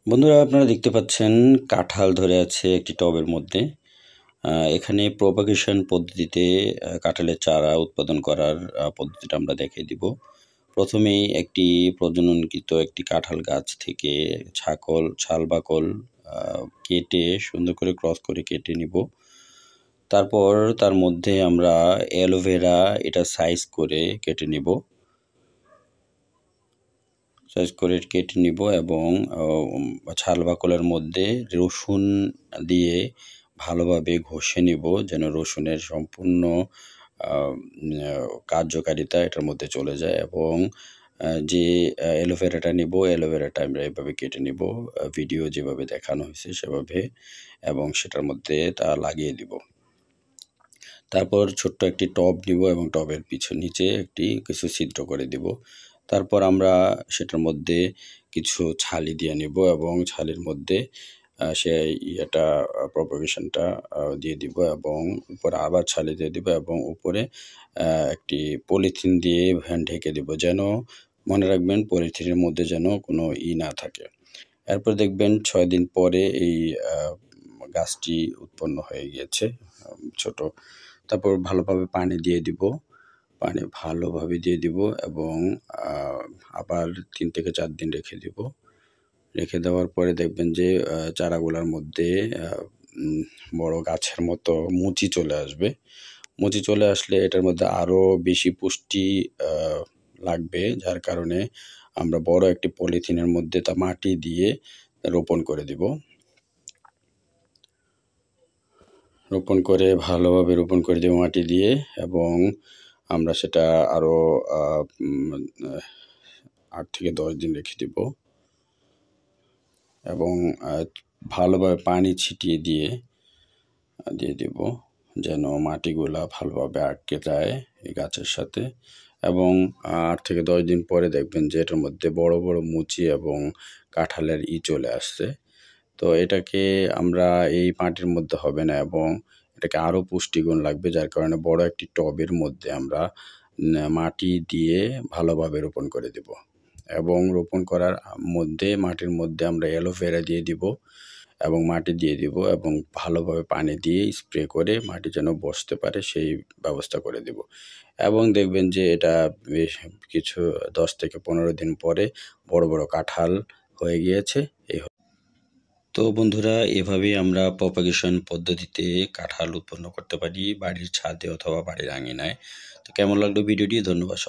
বন্ধুরা, আপনারা দেখতে পাচ্ছেন কাঁঠাল ধরে আছে একটি টবের মধ্যে। এখানে প্রপাগেশন পদ্ধতিতে কাঁঠালের চারা উৎপাদন করার পদ্ধতিটা আমরা দেখিয়ে দিব। প্রথমেই একটি প্রজননকৃত একটি কাঁঠাল গাছ থেকে ছাল বাকল কেটে সুন্দর করে ক্রস করে কেটে নিব। তারপর তার মধ্যে আমরা অ্যালোভেরা এটা সাইজ করে কেটে নিব এবং ছাল বাকলের মধ্যে রসুন দিয়ে ভালোভাবে ঘষে নিব, যেন রসুনের সম্পূর্ণ কার্যকারিতা এটার মধ্যে চলে যায়। এবং যে অ্যালোভেরাটা নিব, অ্যালোভেরাটা আমরা এভাবে কেটে নিব ভিডিও যেভাবে দেখানো হয়েছে সেভাবে, এবং সেটার মধ্যে তা লাগিয়ে দিব। তারপর ছোট্ট একটি টব নিব এবং টবের নিচে কিছু ছিদ্র করে দিব। তারপর আমরা সেটার মধ্যে কিছু ছালি দিয়ে নিব এবং ছালির মধ্যে এটা প্রপাগেশনটা দিয়ে দিব এবং উপরে আবার ছালি দিয়ে দিব এবং উপরে একটি পলিথিন দিয়ে ঢেকে দিব, যেন মনে রাখবেন পলিথিনের মধ্যে যেন কোনো না থাকে। এরপর দেখবেন 6 দিন পরে এই গাছটি উৎপন্ন হয়ে গিয়েছে ছোট। তারপর ভালোভাবে পানি দিয়ে দিব এবং আবার 3 থেকে 4 দিন রেখে দেওয়ার পরে দেখবেন যে চারাগুলোর মধ্যে বড় গাছের মতো মুচি চলে আসবে। মুচি চলে আসলে এটার মধ্যে আরও বেশি পুষ্টি লাগবে, যার কারণে আমরা বড় একটি পলিথিনের মধ্যে তা মাটি দিয়ে রোপণ করে দিব। ভালোভাবে রোপণ করে দেব মাটি দিয়ে, এবং আমরা সেটা আরও 8 থেকে 10 দিন রেখে দিব এবং ভালোভাবে পানি ছিটিয়ে দিয়ে দেব, যেন মাটিগুলা ভালোভাবে আটকে যায় এই গাছের সাথে। এবং 8 থেকে 10 দিন পরে দেখবেন যে এটার মধ্যে বড় বড় মুচি এবং কাঁঠালের চলে আসছে। তো এটাকে আমরা এই মাটির মধ্যে হবে না এবং এটাকে আরও পুষ্টিগুণ লাগবে, যার কারণে বড় একটি টবের মধ্যে আমরা মাটি দিয়ে ভালোভাবে রোপণ করে দেব। এবং রোপণ করার মধ্যে মাটির মধ্যে আমরা অ্যালোভেরা দিয়ে দিব এবং মাটি দিয়ে দিব এবং ভালোভাবে পানি দিয়ে স্প্রে করে মাটি যেন বসতে পারে সেই ব্যবস্থা করে দিব। এবং দেখবেন যে এটা বেশ কিছু 10 থেকে 15 দিন পরে বড় বড় কাঁঠাল হয়ে গিয়েছে। তো বন্ধুরা, এভাবেই আমরা প্রপাগেশন পদ্ধতিতে কাঁঠাল উৎপন্ন করতে পারি বাড়ির ছাদে অথবা বাড়ির আঙিনায়। তো কেমন লাগলো ভিডিওটি? ধন্যবাদ।